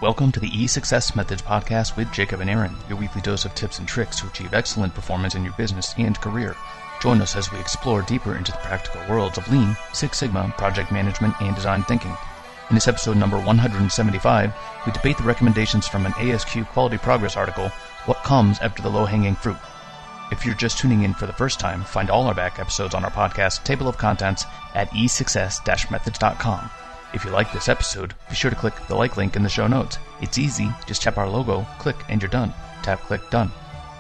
Welcome to the E6S Methods podcast with Jacob and Aaron, your weekly dose of tips and tricks to achieve excellent performance in your business and career. Join us as we explore deeper into the practical worlds of Lean, Six Sigma, project management, and design thinking. In this episode number 175, we debate the recommendations from an ASQ Quality Progress article, What Comes After the Low-Hanging Fruit. If you're just tuning in for the first time, find all our back episodes on our podcast table of contents at e6s-methods.com. If you like this episode, be sure to click the like link in the show notes. It's easy. Just tap our logo, click, and you're done. Tap, click, done.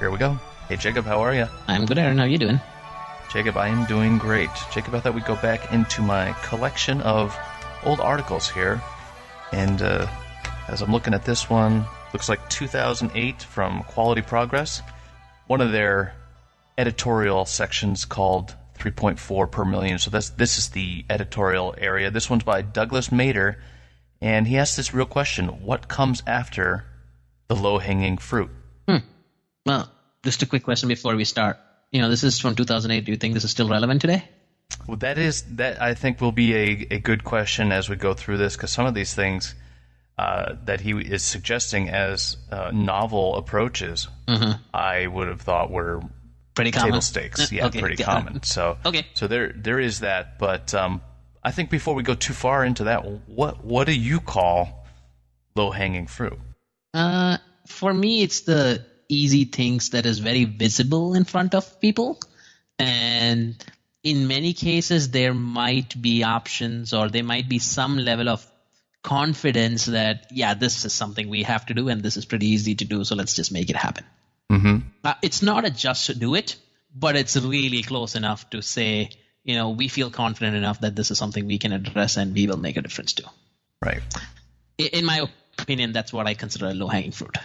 Here we go. Hey, Jacob, how are you? I'm good, Aaron. How are you doing? Jacob, I am doing great. Jacob, I thought we'd go back into my collection of old articles here. And as I'm looking at this one, looks like 2008 from Quality Progress. One of their editorial sections called 3.4 per million. So this is the editorial area. This one's by Douglas Mader, and he asks this real question: what comes after the low-hanging fruit? Well, just a quick question before we start. This is from 2008. Do you think this is still relevant today? Well, that I think will be a good question as we go through this, because some of these things that he is suggesting as novel approaches, I would have thought were pretty common. Table stakes, yeah, okay, pretty common. So, so there is that. But I think before we go too far into that, what do you call low-hanging fruit? For me, it's the easy things that is very visible in front of people, and in many cases, there might be options, or there might be some level of confidence that, yeah, this is something we have to do, and this is pretty easy to do, so let's just make it happen. It's not a just to do it, but it's really close enough to say, we feel confident enough that this is something we can address and we will make a difference to. Right. In my opinion, that's what I consider a low-hanging fruit.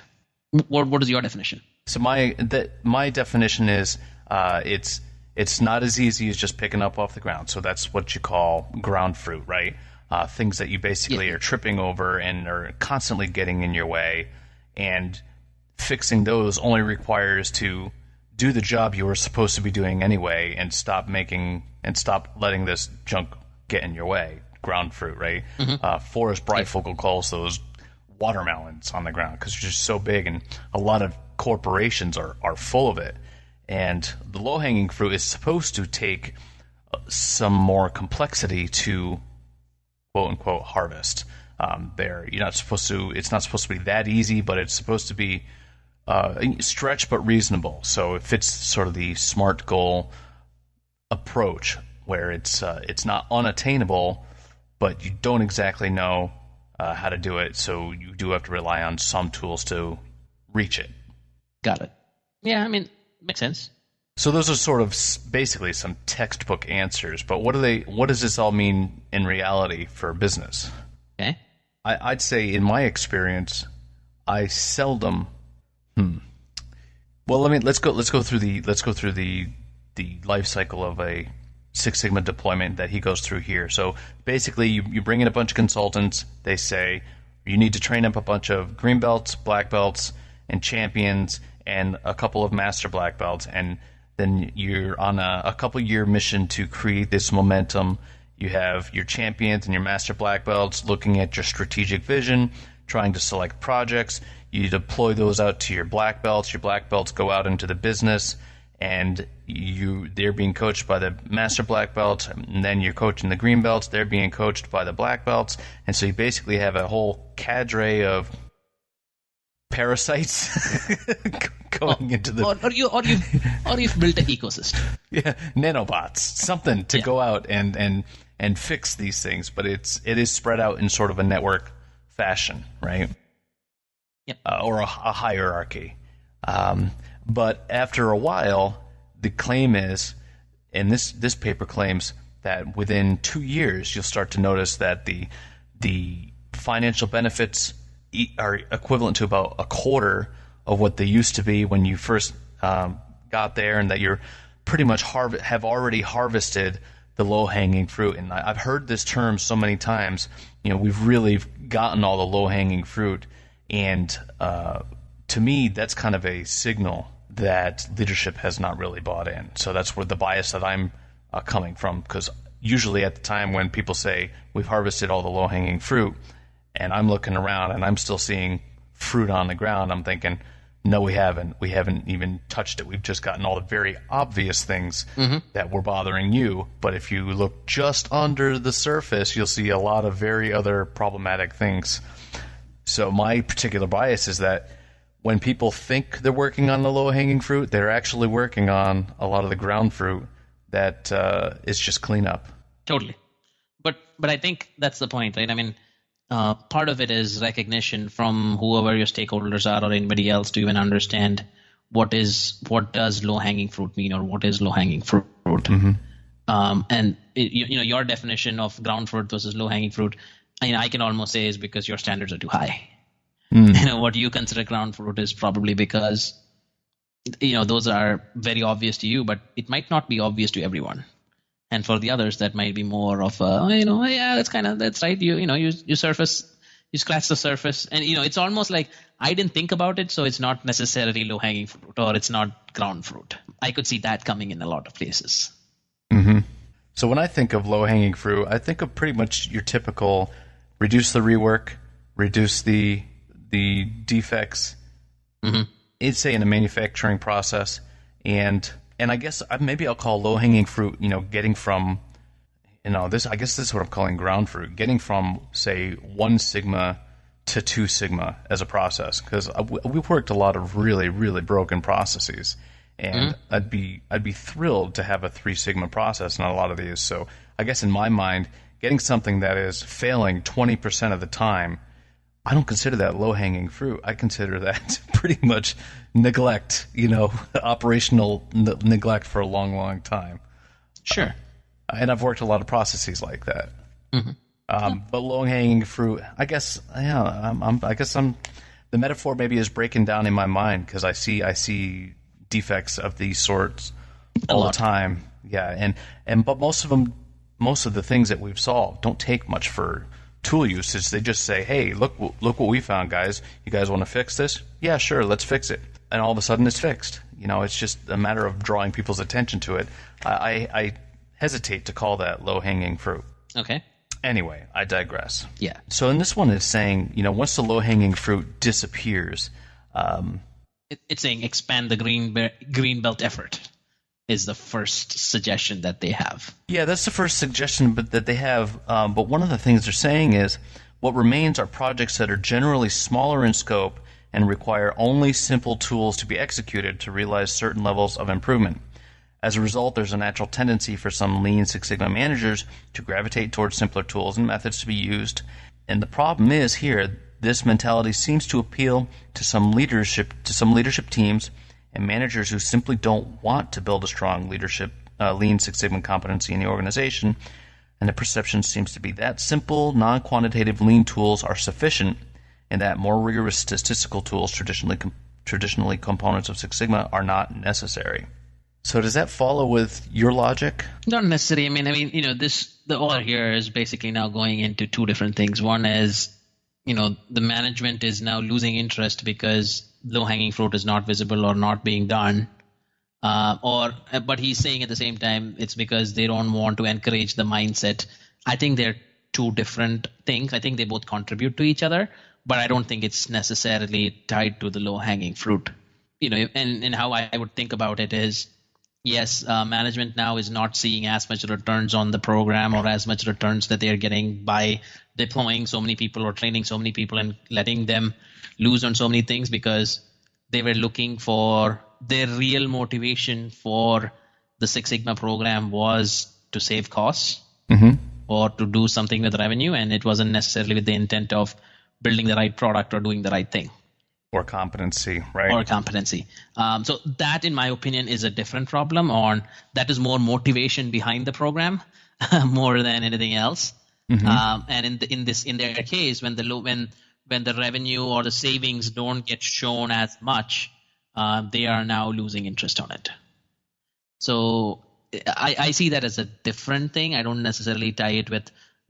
What is your definition? So my definition is it's not as easy as just picking up off the ground. So that's what you call ground fruit, right? Things that you basically are tripping over and are constantly getting in your way, and fixing those only requires to do the job you were supposed to be doing anyway, and stop letting this junk get in your way. Ground fruit, right? Forrest Breyfogle calls those watermelons on the ground because they're just so big, and a lot of corporations are full of it. And the low-hanging fruit is supposed to take some more complexity to quote-unquote harvest. It's not supposed to be that easy, but it's supposed to be stretch but reasonable. So it fits sort of the SMART goal approach, where it's not unattainable, but you don't exactly know how to do it. So you do have to rely on some tools to reach it. Got it. Yeah, makes sense. So those are sort of basically some textbook answers. But what does this all mean in reality for business? Okay. I'd say in my experience, I seldom. Well, let's go through the life cycle of a Six Sigma deployment that he goes through here. So basically, you bring in a bunch of consultants. They say you need to train up a bunch of green belts, black belts, and champions, and a couple of master black belts, and then you're on a couple-year mission to create this momentum. You have your champions and your master black belts looking at your strategic vision, trying to select projects. You deploy those out to your black belts. Your black belts go out into the business, and they're being coached by the master black belts, and then you're coaching the green belts. They're being coached by the black belts, and so you basically have a whole cadre of parasites going into the. Or you've built an ecosystem. Yeah, nanobots, something to go out and fix these things, but it is spread out in sort of a network fashion, right? Yep. Or a hierarchy. But after a while, the claim is, and this paper claims that within 2 years, you'll start to notice that the financial benefits are equivalent to about a quarter of what they used to be when you first got there, and that you're pretty much have already harvested the low-hanging fruit. And I've heard this term so many times. We've really gotten all the low-hanging fruit, and to me, that's kind of a signal that leadership has not really bought in. So that's where the bias that I'm coming from, because usually at the time when people say we've harvested all the low-hanging fruit, and I'm looking around and I'm still seeing fruit on the ground, I'm thinking, no, we haven't. We haven't even touched it. We've just gotten all the very obvious things that were bothering you. But if you look just under the surface, you'll see a lot of very other problematic things. So my particular bias is that when people think they're working on the low-hanging fruit, they're actually working on a lot of the ground fruit that is just cleanup. Totally. But I think that's the point, right? I mean, part of it is recognition from whoever your stakeholders are or anybody else to even understand what does low-hanging fruit mean, or what is low-hanging fruit. And your definition of ground fruit versus low-hanging fruit, I can almost say is because your standards are too high. What you consider ground fruit is probably because those are very obvious to you, but it might not be obvious to everyone. And for the others, that might be more of that's right. You surface, you scratch the surface, and it's almost like I didn't think about it, so it's not necessarily low hanging fruit, or it's not ground fruit. I could see that coming in a lot of places. So when I think of low hanging fruit, I think of pretty much your typical reduce the rework, reduce the defects. It's say in a manufacturing process, and I guess maybe I'll call low hanging fruit, getting from, this. I guess this is what I'm calling ground fruit, getting from say 1 sigma to 2 sigma as a process, because we've worked a lot of really, really broken processes, and I'd be thrilled to have a 3 sigma process in a lot of these. So I guess in my mind, getting something that is failing 20% of the time, I don't consider that low-hanging fruit. I consider that pretty much neglect, operational neglect for a long, long time. Sure. And I've worked a lot of processes like that. But low-hanging fruit, I guess, the metaphor maybe is breaking down in my mind, because I see defects of these sorts all the time. Yeah, but most of the things that we've solved don't take much for tool usage. They just say, hey, look what we found, guys. You guys want to fix this? Yeah, sure, let's fix it. And all of a sudden it's fixed. It's just a matter of drawing people's attention to it. I hesitate to call that low-hanging fruit. Okay. Anyway, I digress. Yeah. So in this one it's saying, once the low-hanging fruit disappears... it's saying expand the green belt effort is the first suggestion that they have. Yeah, that's the first suggestion that they have. But one of the things they're saying is what remains are projects that are generally smaller in scope and require only simple tools to be executed to realize certain levels of improvement. As a result, there's a natural tendency for some Lean Six Sigma managers to gravitate towards simpler tools and methods to be used. And the problem is here, this mentality seems to appeal to some leadership teams and managers who simply don't want to build a strong leadership Lean Six Sigma competency in the organization, and the perception seems to be that simple, non-quantitative Lean tools are sufficient, and that more rigorous statistical tools, traditionally components of Six Sigma, are not necessary. So does that follow with your logic? Not necessarily. The order here is basically now going into two different things. One is, the management is now losing interest because low-hanging fruit is not visible or not being done, but he's saying at the same time it's because they don't want to encourage the mindset. I think they're two different things. I think they both contribute to each other, but I don't think it's necessarily tied to the low-hanging fruit. And how I would think about it is, yes, management now is not seeing as much returns on the program or as much returns that they are getting by deploying so many people or training so many people and letting them lose on so many things, because they were looking for their real motivation for the Six Sigma program was to save costs or to do something with revenue, and it wasn't necessarily with the intent of building the right product or doing the right thing. Or competency, right? Or competency. So that, in my opinion, is a different problem. That is more motivation behind the program more than anything else. And in their case, when the revenue or the savings don't get shown as much, they are now losing interest on it. So I see that as a different thing. I don't necessarily tie it with,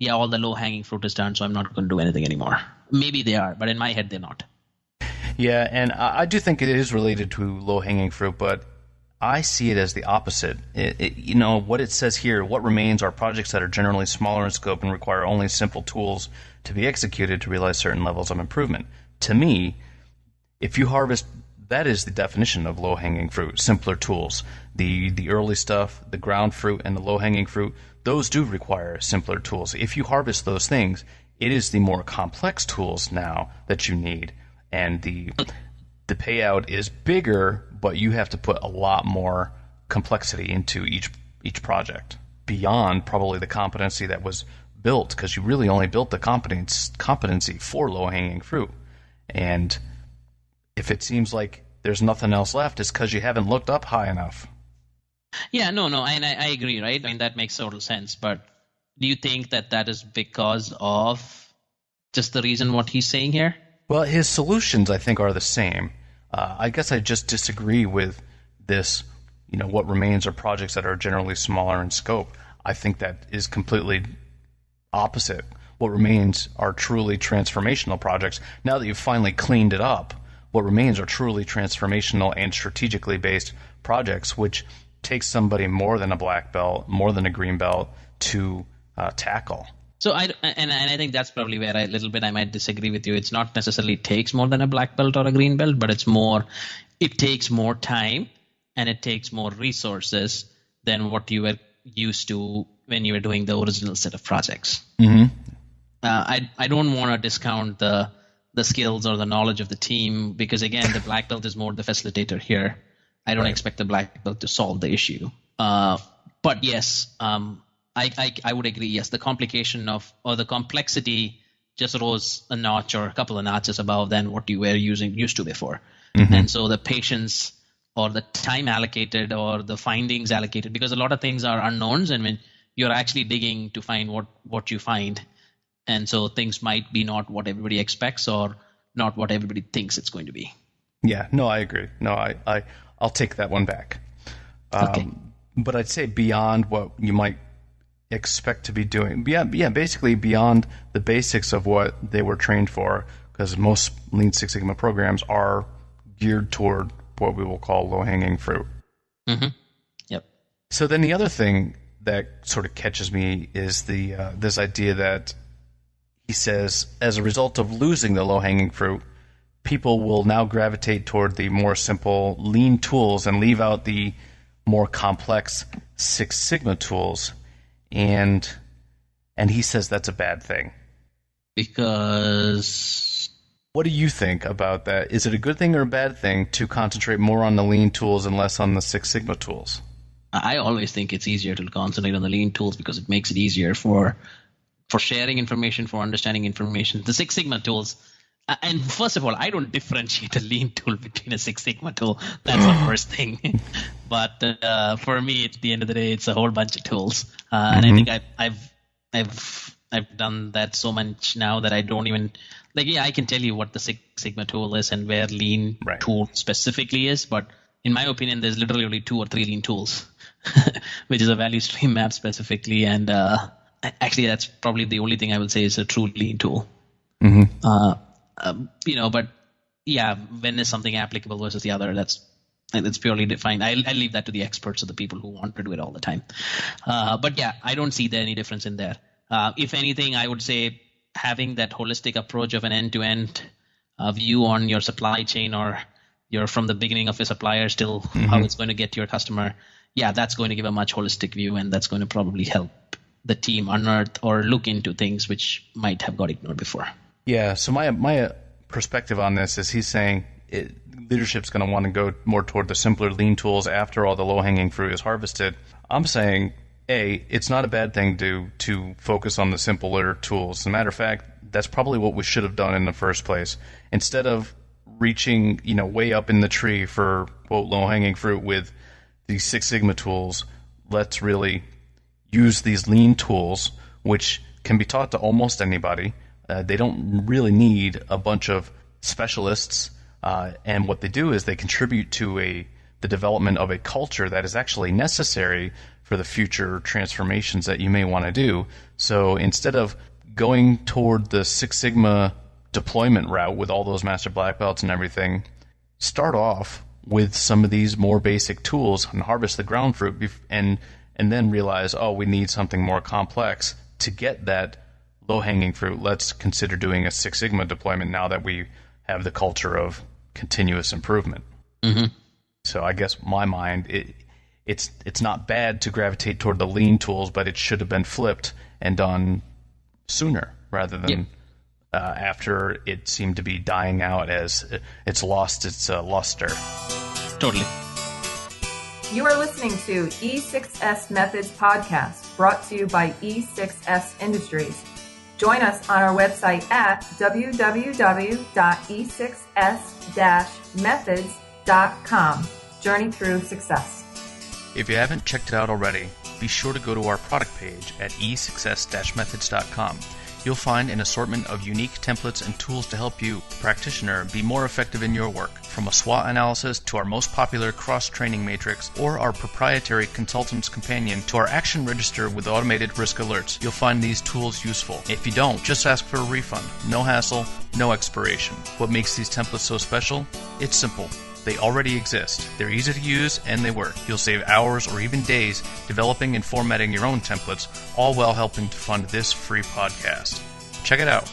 all the low-hanging fruit is done, so I'm not going to do anything anymore. Maybe they are, but in my head, they're not. Yeah, and I do think it is related to low-hanging fruit, but I see it as the opposite. What it says here, what remains are projects that are generally smaller in scope and require only simple tools to be executed to realize certain levels of improvement. To me, if you harvest, that is the definition of low-hanging fruit, simpler tools. The early stuff, the ground fruit, and the low-hanging fruit, those do require simpler tools. If you harvest those things, it is the more complex tools now that you need. And the payout is bigger, but you have to put a lot more complexity into each project beyond probably the competency that was built, because you really only built the competency for low-hanging fruit. And if it seems like there's nothing else left, it's because you haven't looked up high enough. Yeah, no, and I agree, right? I mean, that makes total sense. But do you think that is because of just the reason what he's saying here? Well, his solutions, I think, are the same. I guess I just disagree with this, what remains are projects that are generally smaller in scope. I think that is completely opposite. What remains are truly transformational projects. Now that you've finally cleaned it up, what remains are truly transformational and strategically based projects, which takes somebody more than a black belt, more than a green belt to tackle. So I think that's probably where I might disagree with you. It's not necessarily takes more than a black belt or a green belt, but it takes more time and it takes more resources than what you were used to when you were doing the original set of projects. Mm-hmm. I don't want to discount the skills or the knowledge of the team, because again, the black belt is more the facilitator here. I don't expect the black belt to solve the issue. But yes, I would agree. Yes, the complication or the complexity just rose a notch or a couple of notches above than what you were used to before. Mm-hmm. And so the patience or the time allocated or the findings allocated, because a lot of things are unknowns, and when you're actually digging to find what you find, and so things might be not what everybody expects or not what everybody thinks it's going to be. Yeah, no, I agree. No, I'll take that one back. Okay. But I'd say beyond what you might expect to be doing. Yeah, basically beyond the basics of what they were trained for, because most Lean Six Sigma programs are geared toward what we will call low-hanging fruit. Mm-hmm. Yep. So then the other thing that sort of catches me is this idea that he says, as a result of losing the low-hanging fruit, people will now gravitate toward the more simple lean tools and leave out the more complex Six Sigma tools. And he says that's a bad thing. Because what do you think about that? Is it a good thing or a bad thing to concentrate more on the lean tools and less on the Six Sigma tools? I always think it's easier to concentrate on the lean tools because it makes it easier for sharing information, for understanding information. The Six Sigma tools, and first of all, I don't differentiate a lean tool between a Six Sigma tool. That's the first thing. But for me, at the end of the day, it's a whole bunch of tools. And I think I've done that so much now that I don't even I can tell you what the Six Sigma tool is and where lean tool specifically is. But in my opinion, there's literally only 2 or 3 lean tools, which is a value stream map specifically. And actually, that's probably the only thing I would say is a true lean tool. Mm-hmm. But yeah, when is something applicable versus the other? That's purely defined. I leave that to the experts or the people who want to do it all the time. But yeah, I don't see any difference in there. If anything, I would say having that holistic approach of an end-to-end view on your supply chain, or you're from the beginning of your supplier till how it's going to get to your customer. Yeah, that's going to give a much holistic view, and that's going to probably help the team unearth or look into things which might have got ignored before. Yeah, so my perspective on this is he's saying leadership's going to want to go more toward the simpler lean tools after all the low-hanging fruit is harvested. I'm saying, it's not a bad thing to focus on the simpler tools. As a matter of fact, that's probably what we should have done in the first place. Instead of reaching way up in the tree for, quote, low-hanging fruit with these Six Sigma tools, let's really use these lean tools, which can be taught to almost anybody. They don't really need a bunch of specialists, and what they do is they contribute to the development of a culture that is actually necessary for the future transformations that you may want to do. So instead of going toward the Six Sigma deployment route with all those master black belts and everything, start off with some of these more basic tools and harvest the ground fruit and then realize, oh, we need something more complex to get that low-hanging fruit. Let's consider doing a Six Sigma deployment now that we have the culture of continuous improvement. Mm-hmm. So I guess my mind, it's not bad to gravitate toward the lean tools, but it should have been flipped and done sooner rather than after it seemed to be dying out as it's lost its luster. Totally. You are listening to E6S Methods Podcast, brought to you by E6S Industries. Join us on our website at www.e6s-methods.com. Journey through success. If you haven't checked it out already, be sure to go to our product page at e6s-methods.com. You'll find an assortment of unique templates and tools to help you, the practitioner, be more effective in your work. From a SWOT analysis to our most popular cross-training matrix, or our proprietary consultant's companion to our action register with automated risk alerts, you'll find these tools useful. If you don't, just ask for a refund. No hassle, no expiration. What makes these templates so special? It's simple. They already exist. They're easy to use, and they work. You'll save hours or even days developing and formatting your own templates, all while helping to fund this free podcast. Check it out.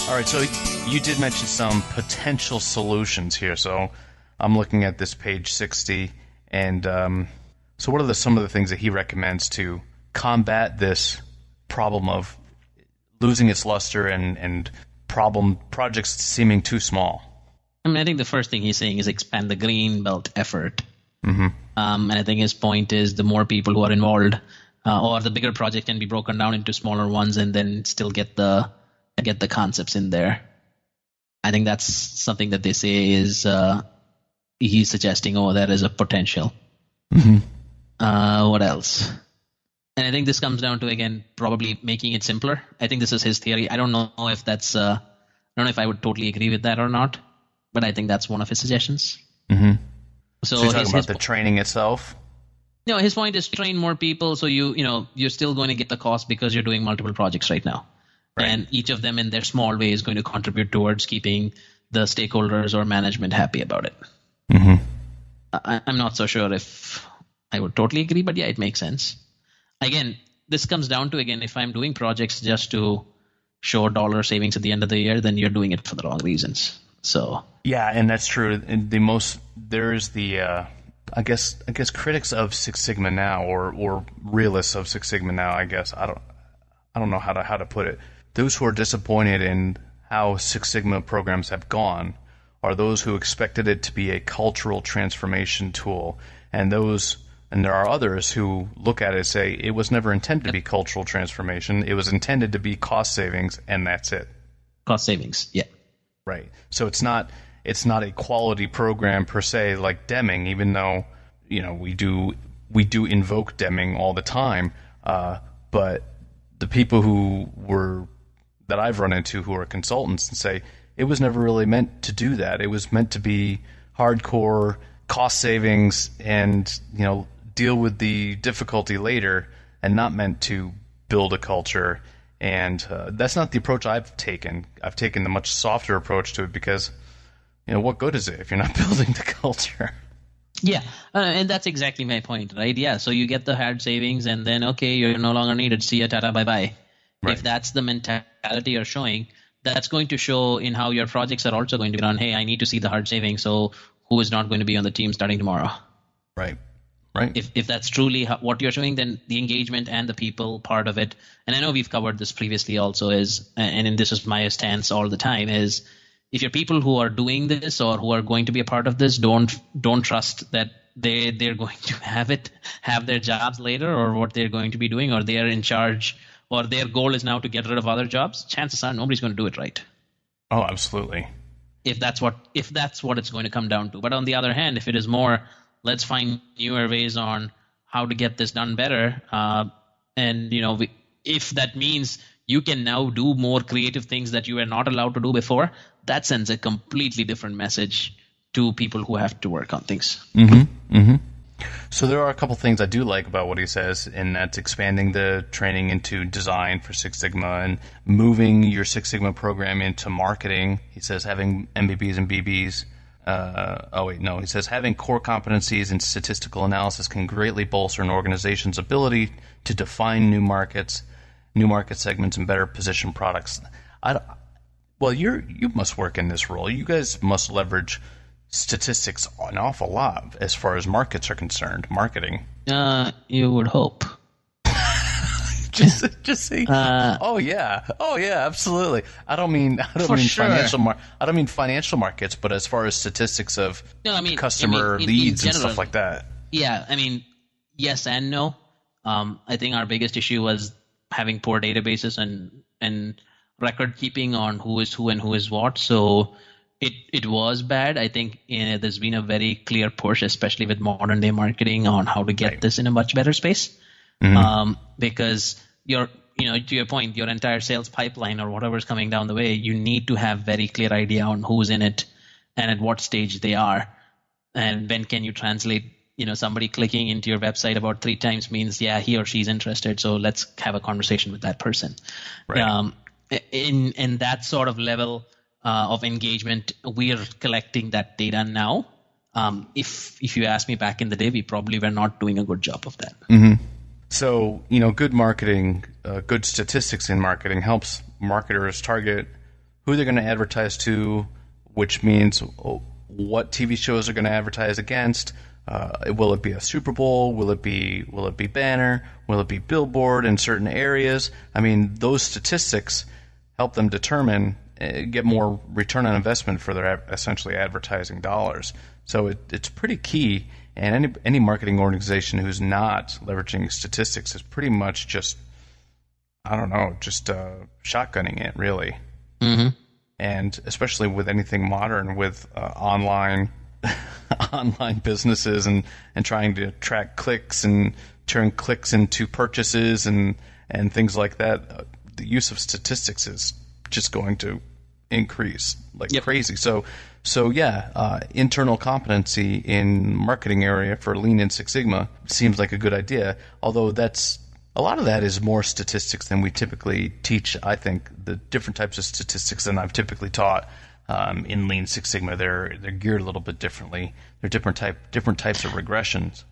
All right, so you did mention some potential solutions here. So I'm looking at this page 60, and so what are some of the things that he recommends to combat this problem of losing its luster and projects seeming too small? I mean, I think the first thing he's saying is expand the green belt effort. Mm-hmm. And I think his point is the more people who are involved, or the bigger project can be broken down into smaller ones, and then still get the concepts in there. I think that's something that they say is he's suggesting. Oh, that is a potential. Mm-hmm. What else? And I think this comes down to, again, probably making it simpler. I think this is his theory. I don't know if that's. I don't know if I would totally agree with that or not. But I think that's one of his suggestions. Mm-hmm. So you're talking about the training itself? No, his point is train more people, so you're still going to get the cost because you're doing multiple projects right now. Right. And each of them in their small way is going to contribute towards keeping the stakeholders or management happy about it. Mm-hmm. I'm not so sure if I would totally agree, but yeah, it makes sense. Again, this comes down to, if I'm doing projects just to show dollar savings at the end of the year, then you're doing it for the wrong reasons. So yeah, and that's true. And there's the I guess critics of Six Sigma now, or realists of Six Sigma now. I guess I don't know how to put it. Those who are disappointed in how Six Sigma programs have gone are those who expected it to be a cultural transformation tool, and there are others who look at it and say it was never intended to be cultural transformation. It was intended to be cost savings, and that's it. Cost savings, yeah. Right. So it's not a quality program per se like Deming, even though we do invoke Deming all the time. But the people that I've run into who are consultants and say it was never really meant to do that. It was meant to be hardcore cost savings and deal with the difficulty later, and not meant to build a culture. And that's not the approach I've taken. I've taken the much softer approach to it because, what good is it if you're not building the culture? Yeah, and that's exactly my point, right? Yeah, so you get the hard savings, and then, okay, you're no longer needed. See ya, tata, bye-bye. Right. If that's the mentality you're showing, that's going to show in how your projects are also going to be run. Hey, I need to see the hard savings, so who is not going to be on the team starting tomorrow? Right. If that's truly what you're showing, then the engagement and the people part of it, and I know we've covered this previously also, and this is my stance all the time, is if your people who are doing this or who are going to be a part of this don't trust that they're going to have their jobs later, or what they're going to be doing, or they're in charge, or their goal is now to get rid of other jobs, chances are nobody's going to do it right. Oh, absolutely. If that's what it's going to come down to. But on the other hand, if it is more, let's find newer ways on how to get this done better. And, if that means you can now do more creative things that you were not allowed to do before, that sends a completely different message to people who have to work on things. Mm-hmm. Mm-hmm. So there are a couple things I do like about what he says, and that's expanding the training into design for Six Sigma and moving your Six Sigma program into marketing. He says having MBBs and BBs He says having core competencies in statistical analysis can greatly bolster an organization's ability to define new market segments, and better position products. You must work in this role. You guys must leverage statistics an awful lot as far as markets are concerned, marketing. You would hope. Just say, absolutely. I don't mean financial markets, but as far as statistics of customer leads in general, and stuff like that. Yeah, I mean, yes and no. I think our biggest issue was having poor databases and record keeping on who is who and who is what. So it was bad. I think there's been a very clear push, especially with modern day marketing, on how to get this in a much better space. Mm-hmm. Because to your point, your entire sales pipeline or whatever's coming down the way, you need to have very clear idea on who's in it and at what stage they are, and when can you translate. Somebody clicking into your website about 3 times means he or she's interested, so let's have a conversation with that person. Right. In that sort of level of engagement, we're collecting that data now. If you ask me, back in the day, we probably were not doing a good job of that. Mm-hmm. So, good marketing, good statistics in marketing helps marketers target who they're going to advertise to, which means what TV shows are going to advertise against. Will it be a Super Bowl? Will it be banner? Will it be billboard in certain areas? I mean, those statistics help them determine, get more return on investment for their essentially advertising dollars. So it's pretty key. And any marketing organization who's not leveraging statistics is pretty much just shotgunning it, really. Mm-hmm. And especially with anything modern, with online businesses and trying to track clicks and turn clicks into purchases and things like that, the use of statistics is just going to increase crazy. So internal competency in marketing area for Lean and Six Sigma seems like a good idea, although a lot of that is more statistics than we typically teach. I think the different types of statistics than I've typically taught in Lean Six Sigma, they're geared a little bit differently. They're different types of regressions.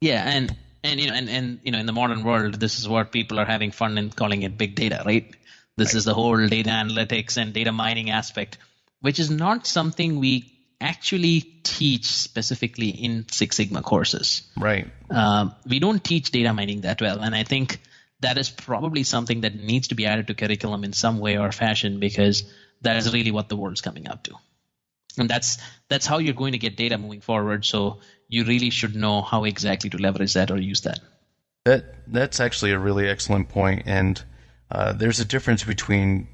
Yeah, and in the modern world, this is what people are having fun in calling it big data, right? This is the whole data analytics and data mining aspect, which is not something we actually teach specifically in Six Sigma courses. Right. We don't teach data mining that well, and I think that is probably something that needs to be added to curriculum in some way or fashion, because that is really what the world's coming up to. And that's how you're going to get data moving forward, so you really should know how exactly to leverage that or use that. That's actually a really excellent point, and there's a difference between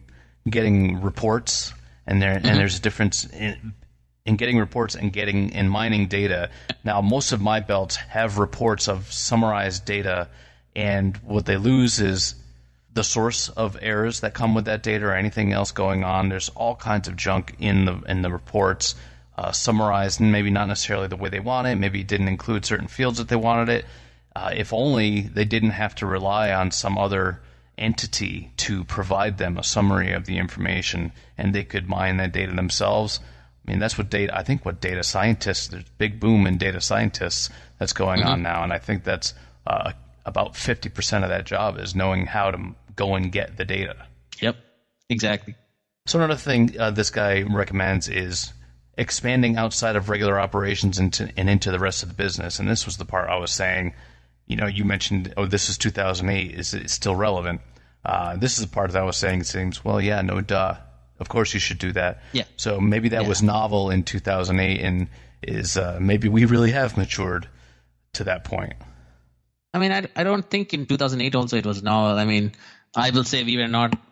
getting reports and there's a difference in getting reports and mining data. Now, most of my belts have reports of summarized data, and what they lose is the source of errors that come with that data or anything else going on. There's all kinds of junk in the reports, summarized and maybe not necessarily the way they want it. Maybe it didn't include certain fields that they wanted it. If only they didn't have to rely on some other entity to provide them a summary of the information, and they could mine that data themselves. I mean, that's what data scientists, there's a big boom in data scientists that's going on now, and I think that's about 50% of that job is knowing how to go and get the data. Yep, exactly. So another thing this guy recommends is expanding outside of regular operations into the rest of the business, and this was the part I was saying. You mentioned, this is 2008. Is it still relevant? This is the part that I was saying. It seems, of course you should do that. Yeah. So maybe that was novel in 2008, and maybe we really have matured to that point. I mean, I don't think in 2008 also it was novel. I mean, I will say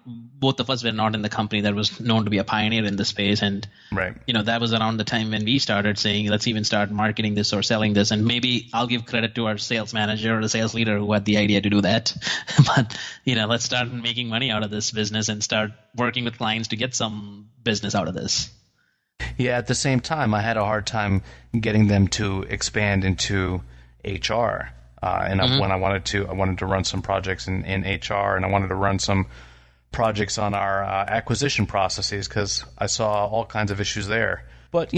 both of us were not in the company that was known to be a pioneer in the space. And, right. That was around the time when we started saying, let's even start marketing this or selling this. And maybe I'll give credit to our sales manager or the sales leader who had the idea to do that. But, let's start making money out of this business and start working with clients to get some business out of this. Yeah, at the same time, I had a hard time getting them to expand into HR. When I wanted to run some projects in HR, and I wanted to run some projects on our acquisition processes, because I saw all kinds of issues there. But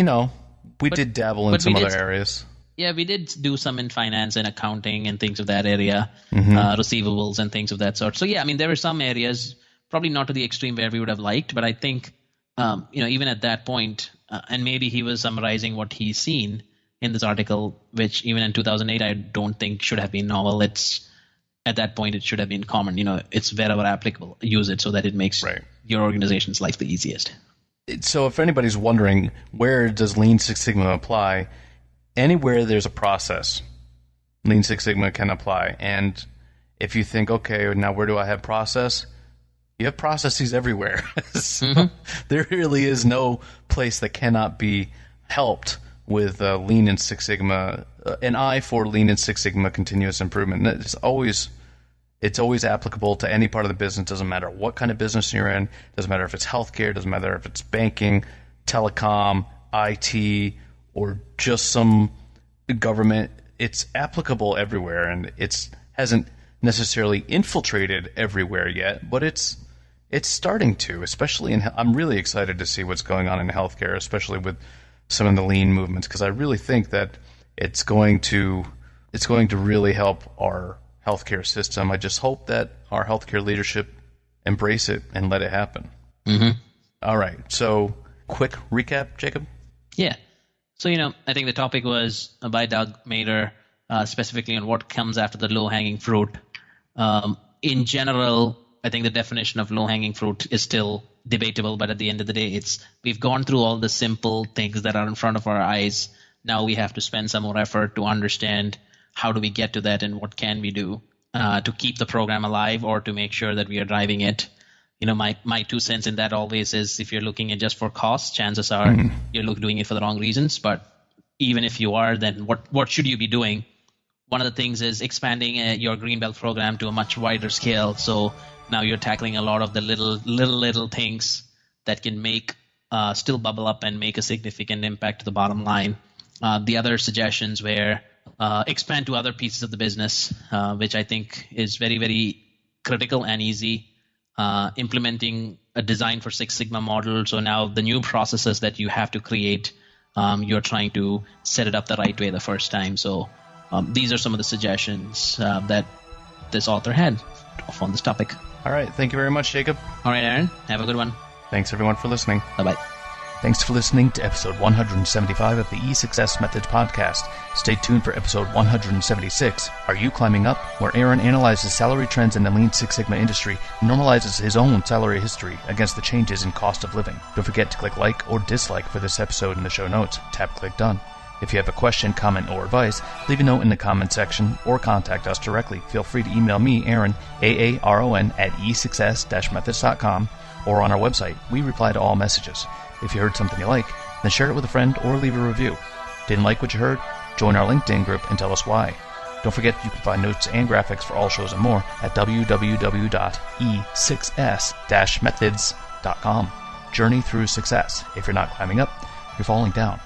We did dabble in some other areas. Yeah, we did do some in finance and accounting and things of that area, receivables and things of that sort. So, yeah, I mean, there were some areas, probably not to the extreme where we would have liked, but I think, even at that point, and maybe he was summarizing what he's seen in this article, which even in 2008, I don't think should have been novel. At that point, it should have been common. It's wherever applicable, use it so that it makes your organization's life the easiest. So if anybody's wondering, where does Lean Six Sigma apply? Anywhere there's a process, Lean Six Sigma can apply. And if you think, okay, now where do I have process? You have processes everywhere. So there really is no place that cannot be helped with Lean and Six Sigma, an eye for Lean and Six Sigma continuous improvement. It's always applicable to any part of the business. Doesn't matter what kind of business you're in. Doesn't matter if it's healthcare. Doesn't matter if it's banking, telecom, IT, or just some government. It's applicable everywhere, and it hasn't necessarily infiltrated everywhere yet, but it's starting to. Especially I'm really excited to see what's going on in healthcare, especially with some of the lean movements, because I really think that it's going to really help our healthcare system. I just hope that our healthcare leadership embrace it and let it happen. All right. So, quick recap, Jacob? Yeah. So, I think the topic was by Doug Mader, specifically on what comes after the low-hanging fruit. In general, I think the definition of low-hanging fruit is still debatable, but at the end of the day, we've gone through all the simple things that are in front of our eyes. Now we have to spend some more effort to understand how do we get to that and what can we do to keep the program alive or to make sure that we are driving it. My 2 cents in that always is, if you're looking at just for costs, chances are you're doing it for the wrong reasons. But even if you are, then what should you be doing? One of the things is expanding your Greenbelt program to a much wider scale. So now you're tackling a lot of the little things that can make still bubble up and make a significant impact to the bottom line. The other suggestions were expand to other pieces of the business, which I think is very, very critical and easy. Implementing a design for Six Sigma model. So now the new processes that you have to create, you're trying to set it up the right way the first time. So these are some of the suggestions that this author had on this topic. All right. Thank you very much, Jacob. All right, Aaron. Have a good one. Thanks, everyone, for listening. Bye-bye. Thanks for listening to episode 175 of the E6S Methods podcast. Stay tuned for episode 176, Are You Climbing Up?, where Aaron analyzes salary trends in the Lean Six Sigma industry and normalizes his own salary history against the changes in cost of living. Don't forget to click like or dislike for this episode in the show notes. Tap click done. If you have a question, comment, or advice, leave a note in the comment section or contact us directly. Feel free to email me, Aaron, AARON, at e6s-methods.com, or on our website. We reply to all messages. If you heard something you like, then share it with a friend or leave a review. Didn't like what you heard? Join our LinkedIn group and tell us why. Don't forget you can find notes and graphics for all shows and more at www.e6s-methods.com. Journey through success. If you're not climbing up, you're falling down.